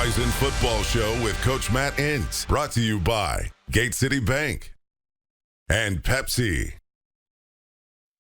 Bison Football Show with Coach Matt Entz. Brought to you by Gate City Bank and Pepsi.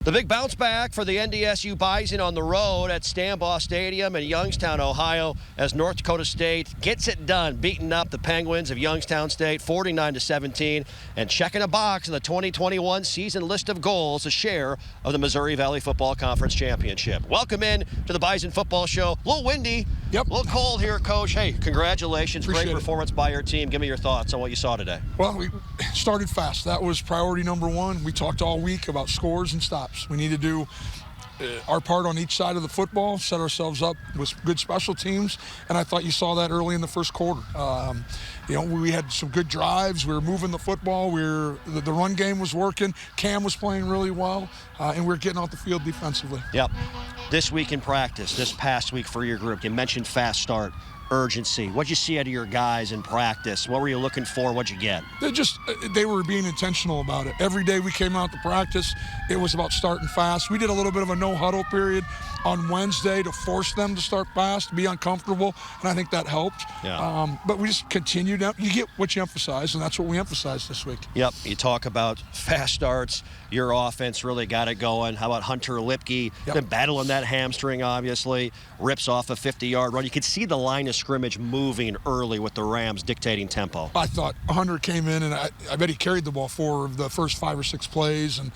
The big bounce back for the NDSU Bison on the road at Stambaugh Stadium in Youngstown, Ohio, as North Dakota State gets it done, beating up the Penguins of Youngstown State 49-17, and checking a box in the 2021 season list of goals, a share of the Missouri Valley Football Conference Championship. Welcome in to the Bison Football Show. A little windy, a little cold here, Coach. Hey, congratulations. Great performance by your team. Give me your thoughts on what you saw today. Well, we started fast. That was priority number one. We talked all week about scores and stops. We need to do our part on each side of the football, set ourselves up with good special teams, and I thought you saw that early in the first quarter. We had some good drives. We were moving the football. The run game was working. Cam was playing really well, and we were getting off the field defensively. Yep. This week in practice, this past week for your group, you mentioned fast start, urgency. What'd you see out of your guys in practice? What were you looking for? What'd you get? They were being intentional about it. Every day we came out to practice, it was about starting fast. We did a little bit of a no-huddle period on Wednesday to force them to start fast, to be uncomfortable, and I think that helped. Yeah. But we just continued. You get what you emphasize, and that's what we emphasized this week. Yep. You talk about fast starts. Your offense really got it going. How about Hunter Lipke? Been battling that hamstring, obviously. Rips off a 50-yard run. You could see the line of scrimmage moving early with the Rams dictating tempo. I thought Hunter came in, and I bet he carried the ball for the first 5 or 6 plays and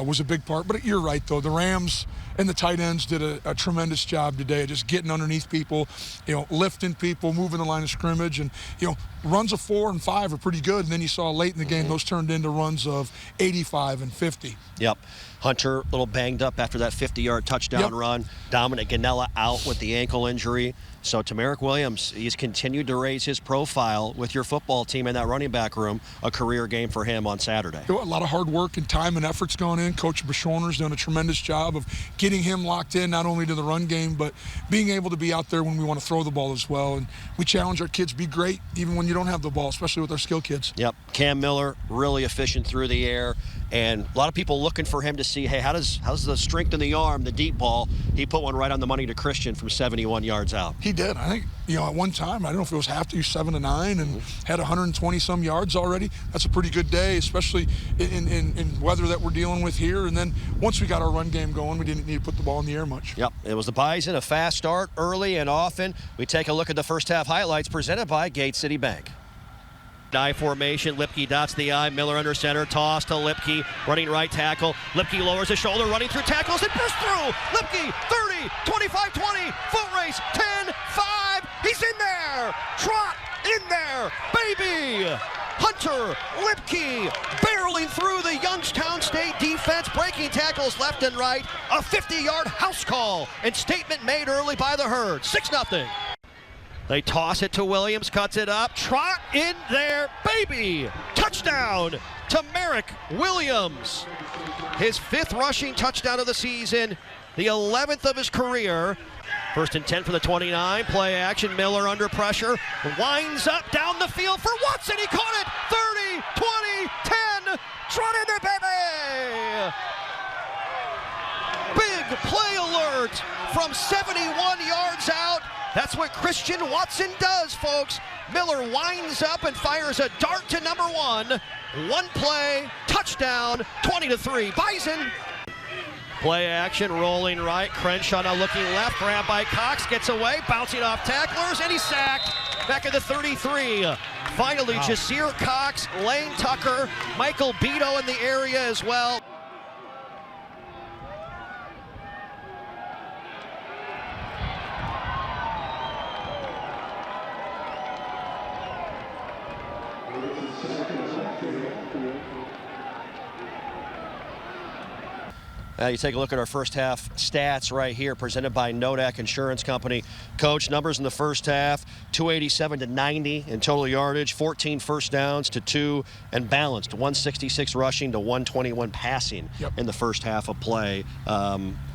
was a big part. But you're right, though. The Rams and the tight ends did a tremendous job today, just getting underneath people, lifting people, moving the line of scrimmage. And, runs of 4 and 5 are pretty good. And then you saw late in the game, those turned into runs of 85 and 50. Yep. Hunter, a little banged up after that 50-yard touchdown run. Dominic Ganella out with the ankle injury. So Tamarick Williams, he's continued to raise his profile with your football team in that running back room. A career game for him on Saturday. A lot of hard work and time and effort's gone in. Coach Bashorner's done a tremendous job of getting him locked in, not only to the run game, but being able to be out there when we want to throw the ball as well. And we challenge our kids, be great even when you don't have the ball, especially with our skill kids. Yep. Cam Miller, really efficient through the air. And a lot of people looking for him to see, hey, how's the strength in the arm, the deep ball? He put one right on the money to Christian from 71 yards out. He did. I think, at one time, I don't know if it was half to 7 to 9 and had 120-some yards already. That's a pretty good day, especially in weather that we're dealing with here. And then once we got our run game going, we didn't need to put the ball in the air much. Yep. It was the Bison, a fast start early and often. We take a look at the first half highlights presented by Gate City Bank. I formation, Lipke dots the I, Miller under center, toss to Lipke, running right tackle. Lipke lowers his shoulder, running through tackles and bursts through. Lipke, 30, 25, 20, foot race, 10, 5, he's in there! Trot in there, baby! Hunter Lipke barreling through the Youngstown State defense, breaking tackles left and right. A 50-yard house call, and statement made early by the Herd. 6-0. They toss it to Williams, cuts it up, trot in there, baby! Touchdown to Merrick Williams. His 5th rushing touchdown of the season, the 11th of his career. 1st and 10 for the 29, play action, Miller under pressure, winds up down the field for Watson, he caught it, 30, 20, 10, trot in there, baby! Big play alert from 71 yards out. That's what Christian Watson does, folks. Miller winds up and fires a dart to number 1. One play, touchdown, 20-3. Bison. Play action, rolling right. Crenshaw now looking left. Grab by Cox, gets away, bouncing off tacklers, and he's sacked. Back at the 33. Finally, Jasir Cox, Lane Tucker, Michael Beto in the area as well. You take a look at our first half stats right here, presented by Nodak Insurance Company. Coach, numbers in the first half, 287 to 90 in total yardage, 14 first downs to 2, and balanced, 166 rushing to 121 passing in the first half of play.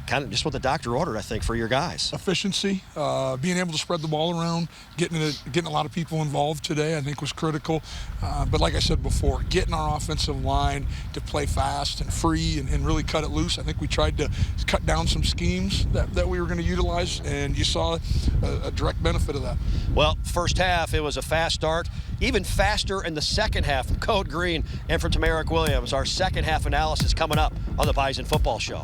kind of just what the doctor ordered, I think, for your guys. Efficiency, being able to spread the ball around, getting a lot of people involved today, I think was critical. But like I said before, getting our offensive line to play fast and free and really cut it loose. I think we tried to cut down some schemes that we were going to utilize, and you saw a direct benefit of that. Well, first half, it was a fast start. Even faster in the second half from Code Green and from Tamarick Williams. Our second half analysis coming up on the Bison Football Show.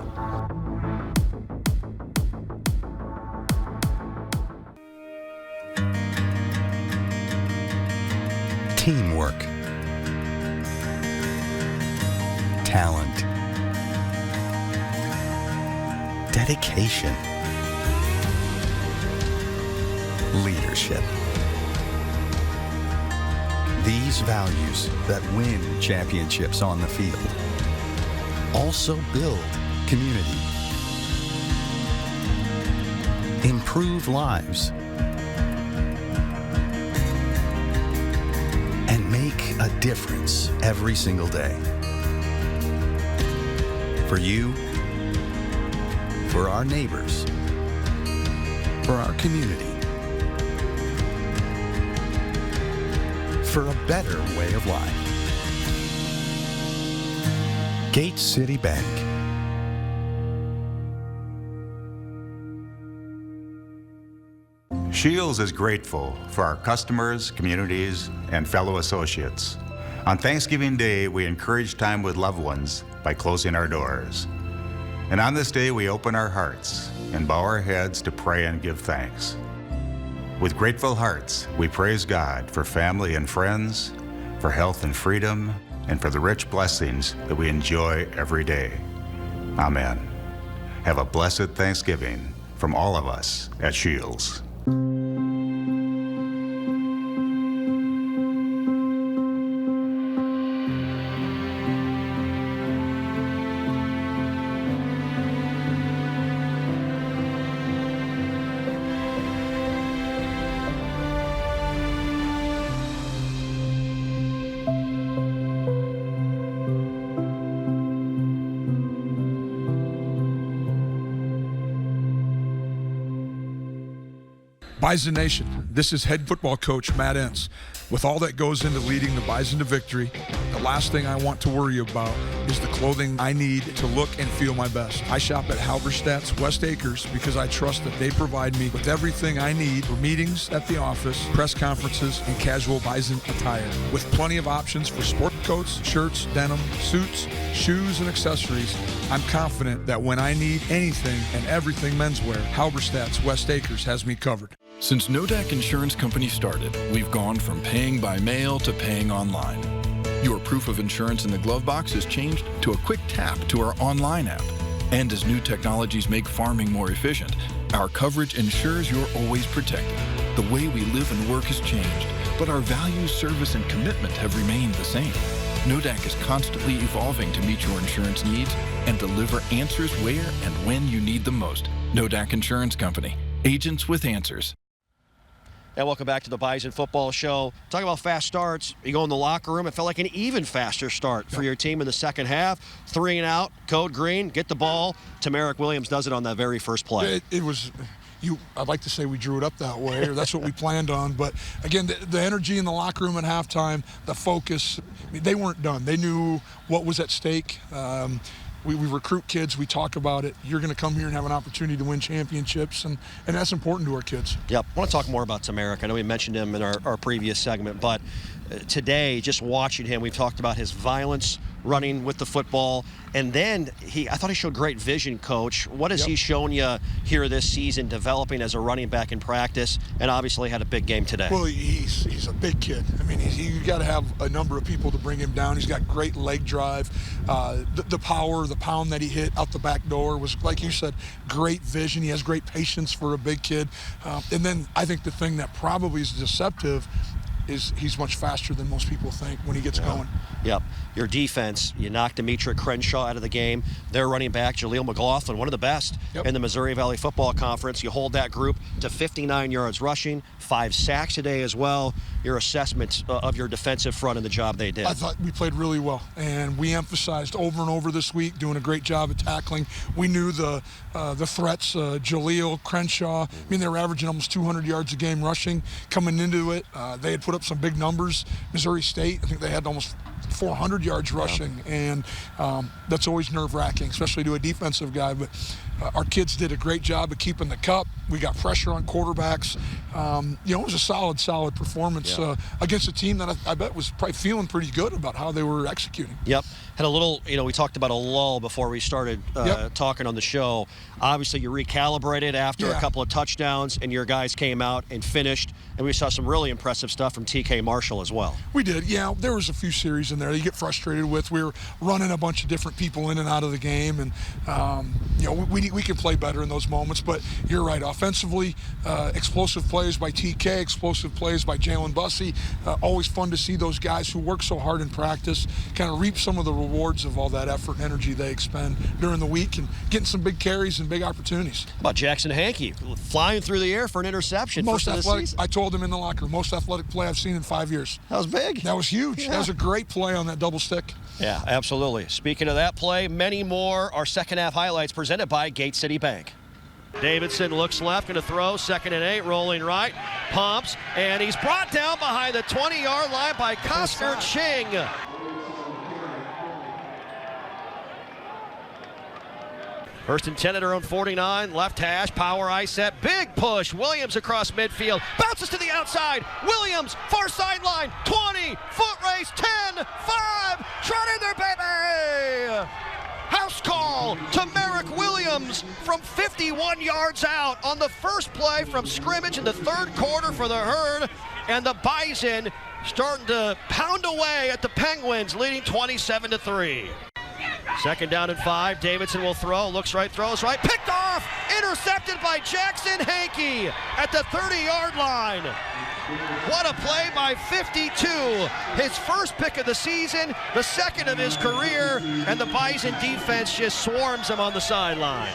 Teamwork, talent, dedication, leadership. These values that win championships on the field also build community, improve lives, and make a difference every single day. For you, for our neighbors, for our community, for a better way of life. Gate City Bank. Shields is grateful for our customers, communities, and fellow associates. On Thanksgiving Day, we encourage time with loved ones by closing our doors. And on this day, we open our hearts and bow our heads to pray and give thanks. With grateful hearts, we praise God for family and friends, for health and freedom, and for the rich blessings that we enjoy every day. Amen. Have a blessed Thanksgiving from all of us at Shields. Bison Nation, this is head football coach Matt Entz. With all that goes into leading the Bison to victory, the last thing I want to worry about is the clothing I need to look and feel my best. I shop at Halberstadt's West Acres because I trust that they provide me with everything I need for meetings at the office, press conferences, and casual Bison attire. With plenty of options for sport coats, shirts, denim, suits, shoes, and accessories, I'm confident that when I need anything and everything menswear, Halberstadt's West Acres has me covered. Since Nodak Insurance Company started, we've gone from paying by mail to paying online. Your proof of insurance in the glove box has changed to a quick tap to our online app. And as new technologies make farming more efficient, our coverage ensures you're always protected. The way we live and work has changed, but our values, service, and commitment have remained the same. Nodak is constantly evolving to meet your insurance needs and deliver answers where and when you need them most. Nodak Insurance Company, agents with answers. And welcome back to the Bison Football Show. Talking about fast starts, you go in the locker room, it felt like an even faster start for your team in the second half. 3 and out, Code Green, get the ball. Tamarick Williams does it on that very first play. It was, I'd like to say we drew it up that way, or that's what we planned on. But again, the energy in the locker room at halftime, the focus, they weren't done. They knew what was at stake. We recruit kids, we talk about it. You're going to come here and have an opportunity to win championships, and that's important to our kids. Yep. I want to talk more about Tamarick. I know we mentioned him in our previous segment, but today, just watching him, we've talked about his violence running with the football, and then I thought he showed great vision, Coach. What has he shown you here this season, developing as a running back in practice, and obviously had a big game today? Well, he's a big kid. I mean, you got to have a number of people to bring him down. He's got great leg drive. The power, the pound that he hit out the back door was, like you said, great vision. He has great patience for a big kid. And then I think the thing that probably is deceptive is he's much faster than most people think when he gets going. Yep. Your defense, you knocked Demetric Crenshaw out of the game. Their running back, Jaleel McLaughlin, one of the best in the Missouri Valley Football Conference. You hold that group to 59 yards rushing, 5 sacks today as well. Your assessment of your defensive front and the job they did. I thought we played really well, and we emphasized over and over this week, doing a great job of tackling. We knew the threats, Jaleel, Crenshaw. I mean, they were averaging almost 200 yards a game rushing coming into it. They had put up some big numbers. Missouri State, I think they had almost 400 yards rushing, and that's always nerve-wracking, especially to a defensive guy. But our kids did a great job of keeping the cup. We got pressure on quarterbacks. It was a solid performance against a team that I bet was probably feeling pretty good about how they were executing. Yep. Had a little, we talked about a lull before we started talking on the show. Obviously, you recalibrated after a couple of touchdowns, and your guys came out and finished. And we saw some really impressive stuff from TK Marshall as well. We did, yeah. There was a few series in there that you get frustrated with. We were running a bunch of different people in and out of the game, and we can play better in those moments. But you're right. Offensively, explosive plays by TK, explosive plays by Jalen Bussey. Always fun to see those guys who work so hard in practice kind of reap some of the rewards of all that effort and energy they expend during the week and getting some big carries and big opportunities. How about Jackson Hankey flying through the air for an interception? Most athletic, I told him in the locker room, most athletic play I've seen in 5 years. That was big. That was huge. Yeah. That was a great play on that double stick. Yeah, absolutely. Speaking of that play, many more. Our second half highlights presented by Gate City Bank. Davidson looks left, going to throw, 2nd and 8, rolling right, pumps, and he's brought down behind the 20-yard line by Costner Ching. First and 10 at our own 49, left hash, power I set, big push, Williams across midfield, bounces to the outside, Williams, far sideline, 20, foot race, 10, 5, trot in there, baby! House call to Merrick Williams from 51 yards out on the first play from scrimmage in the 3rd quarter for the Herd, and the Bison starting to pound away at the Penguins, leading 27-3. 2nd down and 5. Davidson will throw. Looks right, throws right. Picked off. Intercepted by Jackson Hankey at the 30-yard line. What a play by 52. His first pick of the season, the 2nd of his career, and the Bison defense just swarms him on the sideline.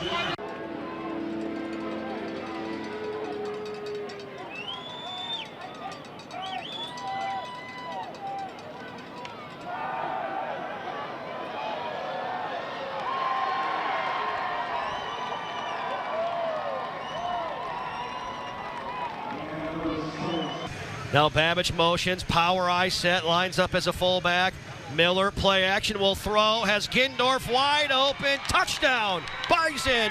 Now Babbage motions, power I set, lines up as a fullback. Miller, play action, will throw, has Gindorf wide open, touchdown, Bison.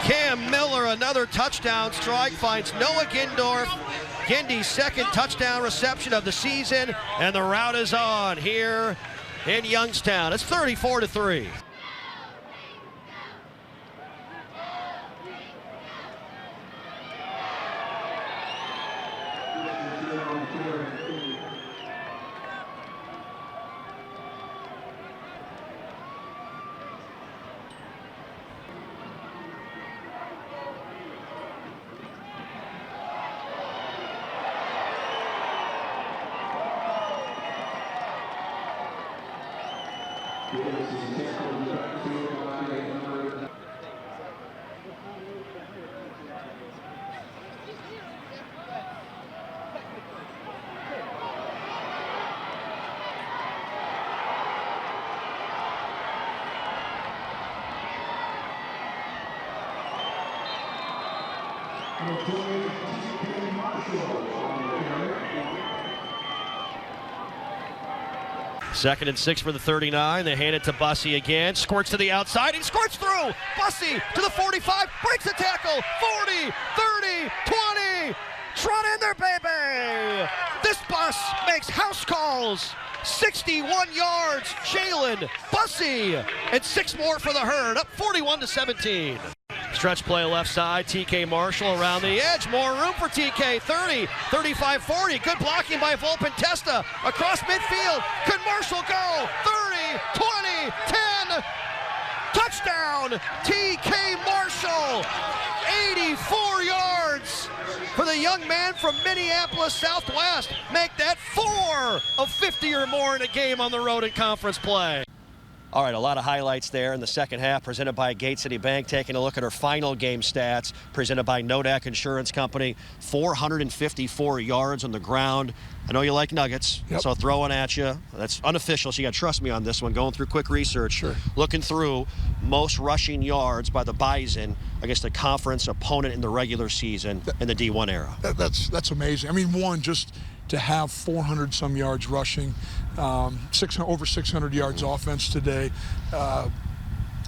Cam Miller, another touchdown strike, finds Noah Gindorf. Gindy's 2nd touchdown reception of the season, and the route is on here in Youngstown. It's 34-3. Second and 6 for the 39. They hand it to Bussey again. Squirts to the outside. He squirts through. Bussey to the 45. Breaks the tackle. 40, 30, 20. Trot in there, baby. This bus makes house calls. 61 yards. Jalen Bussey. And 6 more for the Herd. Up 41-17. Stretch play left side, TK Marshall around the edge. More room for TK, 30, 35, 40. Good blocking by Volpin Testa across midfield. Could Marshall go? 30, 20, 10. Touchdown, TK Marshall. 84 yards. for the young man from Minneapolis Southwest. Make that 4 of 50 or more in a game on the road in conference play. All right, a lot of highlights there in the second half, presented by Gate City Bank. Taking a look at our final game stats, presented by Nodak Insurance Company. 454 yards on the ground. I know you like Nuggets, so throwing at you. That's unofficial, so you got to trust me on this one. Going through quick research, looking through most rushing yards by the Bison against a conference opponent in the regular season in the D1 era. That's amazing. I mean, one, just to have 400-some yards rushing, over 600 yards offense today,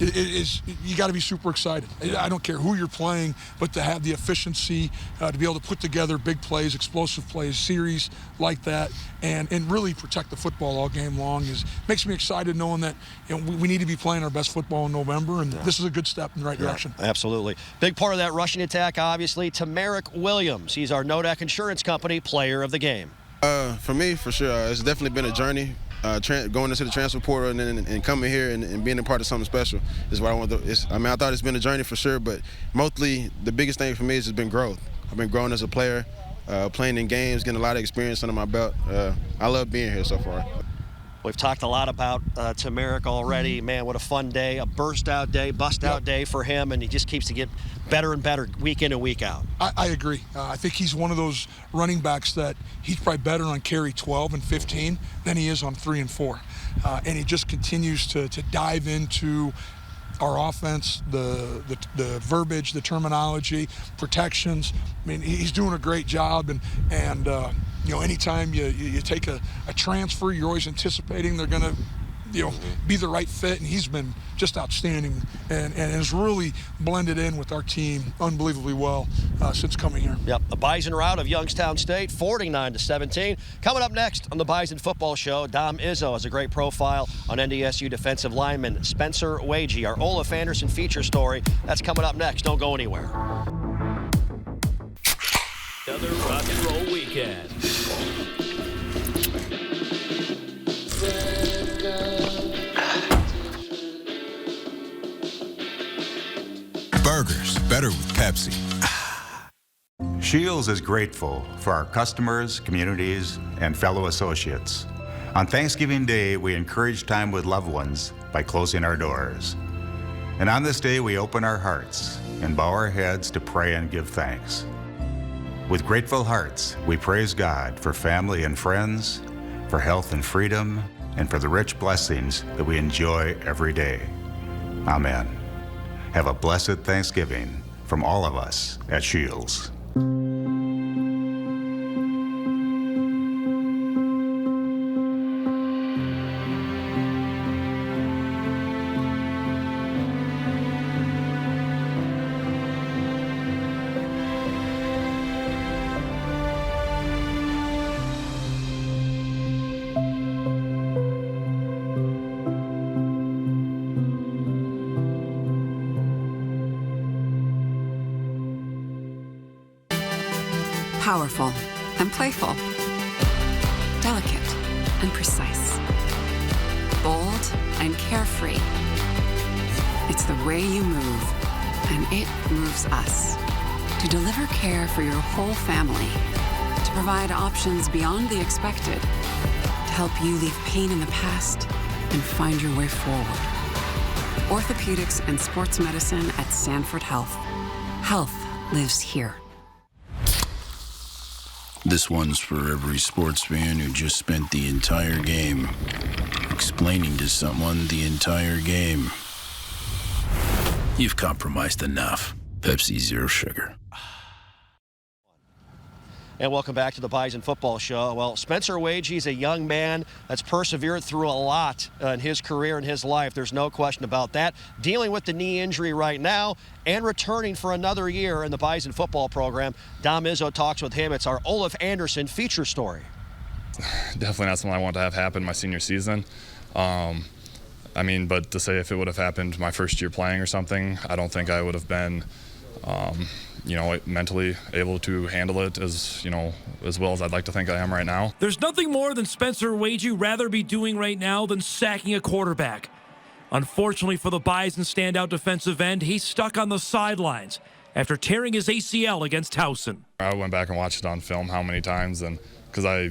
you got to be super excited. I don't care who you're playing, but to have the efficiency, to be able to put together big plays, explosive plays, series like that, and really protect the football all game long makes me excited, knowing that we need to be playing our best football in November, and this is a good step in the right direction. Absolutely. Big part of that rushing attack, obviously, Tamarick Williams. He's our Nodak Insurance Company player of the game. For me, for sure, it's definitely been a journey. Going into the transfer portal and coming here and being a part of something special is what I want to do. I thought it's been a journey for sure, but mostly the biggest thing for me has just been growth. I've been growing as a player, playing in games, getting a lot of experience under my belt. I love being here so far. We've talked a lot about Tamarick already. Man, what a fun day, a bust-out day for him, and he just keeps to get better and better week in and week out. I agree. I think he's one of those running backs that he's probably better on carry 12 and 15 than he is on 3 and 4. And he just continues to dive into our offense, the verbiage, the terminology, protections. I mean, he's doing a great job, and anytime you take a transfer, you're always anticipating they're going to, be the right fit, and he's been just outstanding and has really blended in with our team unbelievably well since coming here. Yep, the Bison rout of Youngstown State, 49-17. Coming up next on the Bison Football Show, Dom Izzo has a great profile on NDSU defensive lineman Spencer Waege. Our Olaf Anderson feature story, that's coming up next. Don't go anywhere. Another rock and roll weekend. Burgers, better with Pepsi. Shields is grateful for our customers, communities, and fellow associates. On Thanksgiving Day, we encourage time with loved ones by closing our doors. And on this day, we open our hearts and bow our heads to pray and give thanks. With grateful hearts, we praise God for family and friends, for health and freedom, and for the rich blessings that we enjoy every day. Amen. Have a blessed Thanksgiving from all of us at Shields. Powerful and playful, delicate and precise, bold and carefree. It's the way you move, and it moves us. To deliver care for your whole family, to provide options beyond the expected, to help you leave pain in the past and find your way forward. Orthopedics and sports medicine at Sanford Health. Health lives here. This one's for every sports fan who just spent the entire game explaining to someone the entire game. You've compromised enough. Pepsi Zero Sugar. And welcome back to the Bison Football Show. Well, Spencer Waege is a young man that's persevered through a lot in his career and his life. There's no question about that. Dealing with the knee injury right now and returning for another year in the Bison football program. Dom Izzo talks with him. It's our Olaf Anderson feature story. Definitely not something I want to have happen my senior season. But to say if it would have happened my first year playing or something, I don't think I would have been mentally able to handle it as well as I'd like to think I am right now. There's nothing more than Spencer Waege rather be doing right now than sacking a quarterback. Unfortunately for the Bison standout defensive end, he's stuck on the sidelines after tearing his ACL against Towson. I went back and watched it on film how many times, and because I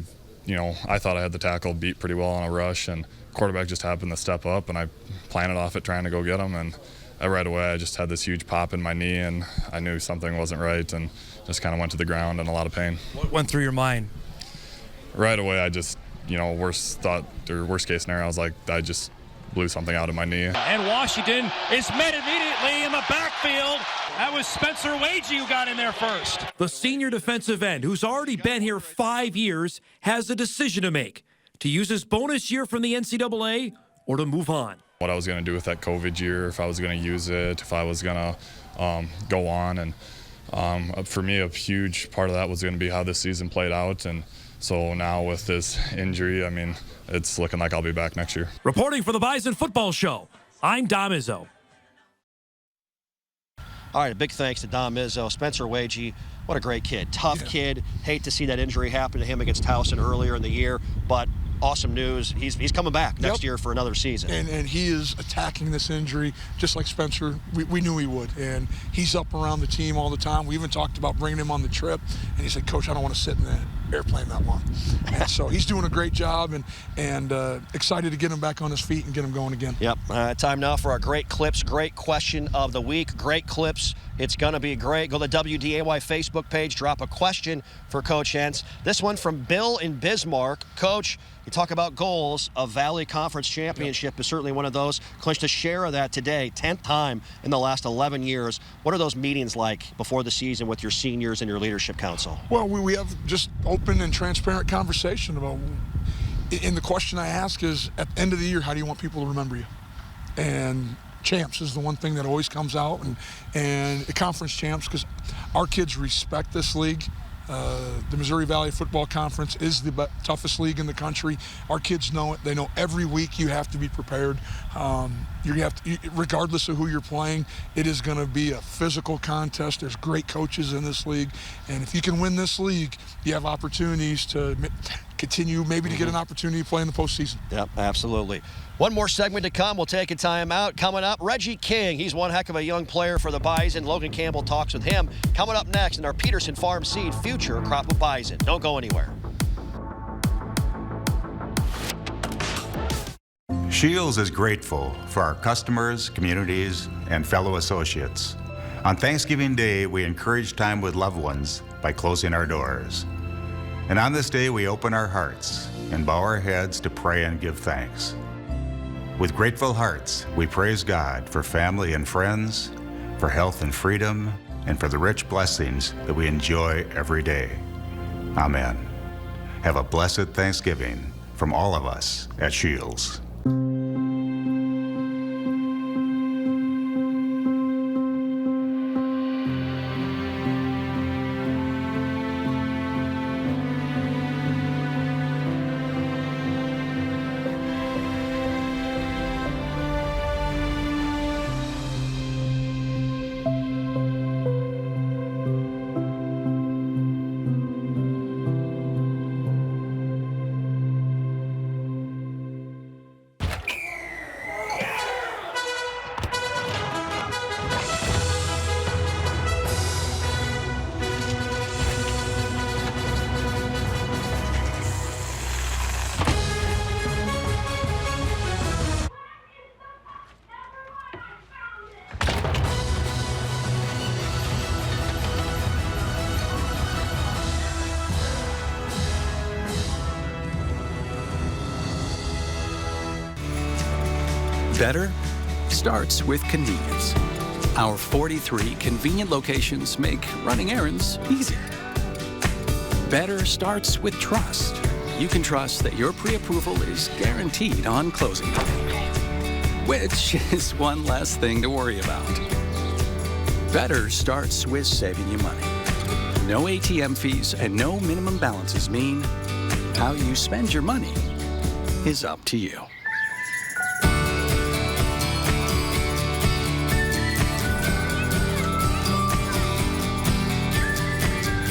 thought I had the tackle beat pretty well on a rush, and quarterback just happened to step up, and I planted off it trying to go get him, and right away I just had this huge pop in my knee, and I knew something wasn't right, and just kind of went to the ground in a lot of pain. What went through your mind? Right away I just, worst case scenario, I was like, I just blew something out of my knee. And Washington is met immediately in the backfield. That was Spencer Waege who got in there first. The senior defensive end, who's already been here 5 years, has a decision to make: to use his bonus year from the NCAA or to move on. What I was going to do with that COVID year, if I was going to use it, if I was going to go on. And for me, a huge part of that was going to be how this season played out. And so now with this injury, it's looking like I'll be back next year. Reporting for the Bison Football Show, I'm Dom Izzo. All right, a big thanks to Dom Izzo. Spencer Waege, what a great kid. Tough kid. Hate to see that injury happen to him against Towson earlier in the year, but awesome news. He's coming back next year for another season. And he is attacking this injury just like Spencer. We knew he would. And he's up around the team all the time. We even talked about bringing him on the trip. And he said, Coach, I don't want to sit in the airplane that long. And so he's doing a great job, and excited to get him back on his feet and get him going again. Yep. Time now for our great clips. Great question of the week. Great clips. It's going to be great. Go to the WDAY Facebook page. Drop a question for Coach Entz. This one from Bill in Bismarck. Coach, you talk about goals. A Valley Conference Championship is certainly one of those. Clinched a share of that today, 10th time in the last 11 years. What are those meetings like before the season with your seniors and your leadership council? Well, we have just open and transparent conversation about, and the question I ask is, at the end of the year, how do you want people to remember you? And champs is the one thing that always comes out, and conference champs, because our kids respect this league. The Missouri Valley Football Conference is the toughest league in the country. Our kids know it. They know every week you have to be prepared. Regardless of who you're playing, it is going to be a physical contest. There's great coaches in this league, and if you can win this league, you have opportunities to continue, maybe to get an opportunity to play in the postseason. Yep, absolutely. One more segment to come. We'll take a time out. Coming up, Reggie King. He's one heck of a young player for the Bison. Logan Campbell talks with him. Coming up next in our Peterson Farm Seed Future Crop of Bison. Don't go anywhere. Shields is grateful for our customers, communities, and fellow associates. On Thanksgiving Day, we encourage time with loved ones by closing our doors. And on this day, we open our hearts and bow our heads to pray and give thanks. With grateful hearts, we praise God for family and friends, for health and freedom, and for the rich blessings that we enjoy every day. Amen. Have a blessed Thanksgiving from all of us at Shields. Better starts with convenience. Our 43 convenient locations make running errands easy. Better starts with trust. You can trust that your pre-approval is guaranteed on closing day, which is one less thing to worry about. Better starts with saving you money. No ATM fees and no minimum balances mean how you spend your money is up to you.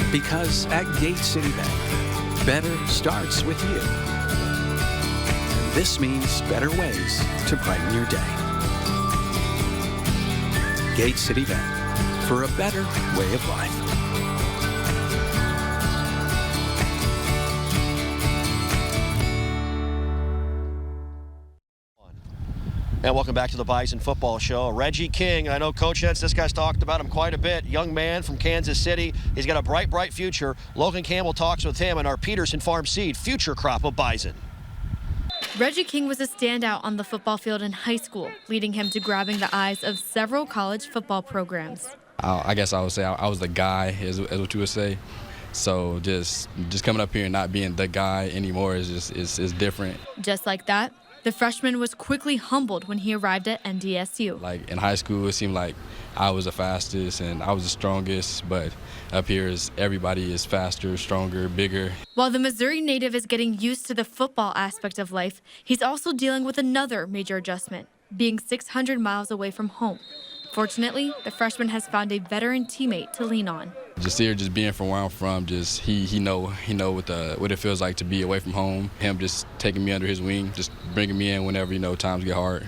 Because at Gate City Bank, better starts with you. And this means better ways to brighten your day. Gate City Bank, for a better way of life. And welcome back to the Bison Football Show. Reggie King, I know Coach Entz, this guy's talked about him quite a bit. Young man from Kansas City. He's got a bright, bright future. Logan Campbell talks with him and our Peterson Farm Seed future crop of Bison. Reggie King was a standout on the football field in high school, leading him to grabbing the eyes of several college football programs. I guess I would say I was the guy, is what you would say. So just coming up here and not being the guy anymore is different. Just like that, the freshman was quickly humbled when he arrived at NDSU. Like in high school, it seemed like I was the fastest and I was the strongest, but up here everybody is faster, stronger, bigger. While the Missouri native is getting used to the football aspect of life, he's also dealing with another major adjustment, being 600 miles away from home. Fortunately, the freshman has found a veteran teammate to lean on. Just here, just being from where I'm from, just he know what it feels like to be away from home. Him just taking me under his wing, just bringing me in whenever times get hard.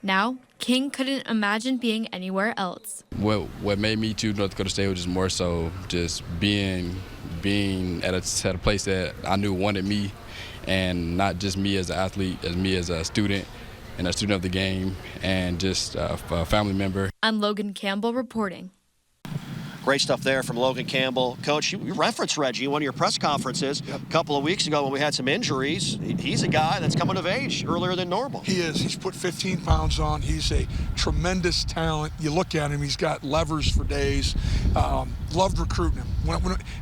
Now, King couldn't imagine being anywhere else. What made me choose North Dakota State was just more so just being at a place that I knew wanted me, and not just me as an athlete, as me as a student. And a student of the game, and just a family member. I'm Logan Campbell reporting. Great stuff there from Logan Campbell. Coach, you referenced Reggie in one of your press conferences a couple of weeks ago when we had some injuries. He's a guy that's coming of age earlier than normal. He is. He's put 15 pounds on. He's a tremendous talent. You look at him, he's got levers for days. Loved recruiting him.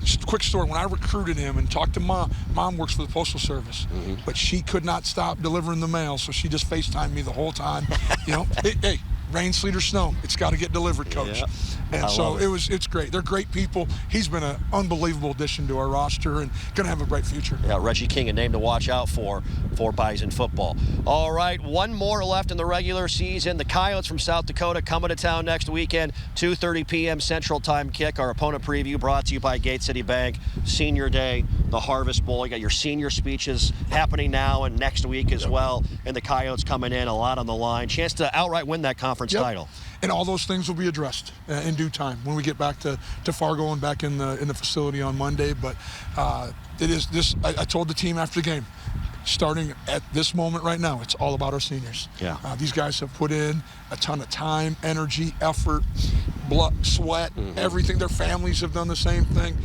Just a quick story, when I recruited him and talked to Mom works for the Postal Service, but she could not stop delivering the mail, so she just FaceTimed me the whole time. Hey, rain, sleet, or snow, it's got to get delivered, Coach. Yep. And so it's great. They're great people. He's been an unbelievable addition to our roster and going to have a bright future. Yeah, Reggie King, a name to watch out for Bison football. All right, one more left in the regular season. The Coyotes from South Dakota coming to town next weekend, 2:30 p.m. Central Time kick. Our opponent preview brought to you by Gate City Bank. Senior Day, the Harvest Bowl. You got your senior speeches happening now and next week as well. And the Coyotes coming in, a lot on the line. Chance to outright win that conference title. And all those things will be addressed in due time when we get back to Fargo and back in the facility on Monday. But it is this. I told the team after the game, starting at this moment right now, it's all about our seniors. Yeah. These guys have put in a ton of time, energy, effort, blood, sweat, everything. Their families have done the same thing.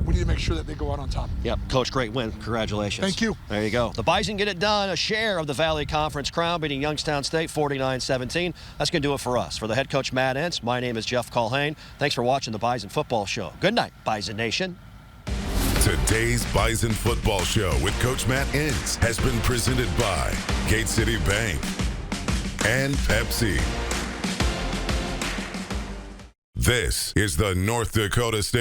We need to make sure that they go out on top. Yep, Coach, great win. Congratulations. Thank you. There you go. The Bison get it done. A share of the Valley Conference crown, beating Youngstown State 49-17. That's going to do it for us. For the head coach, Matt Entz, my name is Jeff Culhane. Thanks for watching the Bison Football Show. Good night, Bison Nation. Today's Bison Football Show with Coach Matt Entz has been presented by Gate City Bank and Pepsi. This is the North Dakota State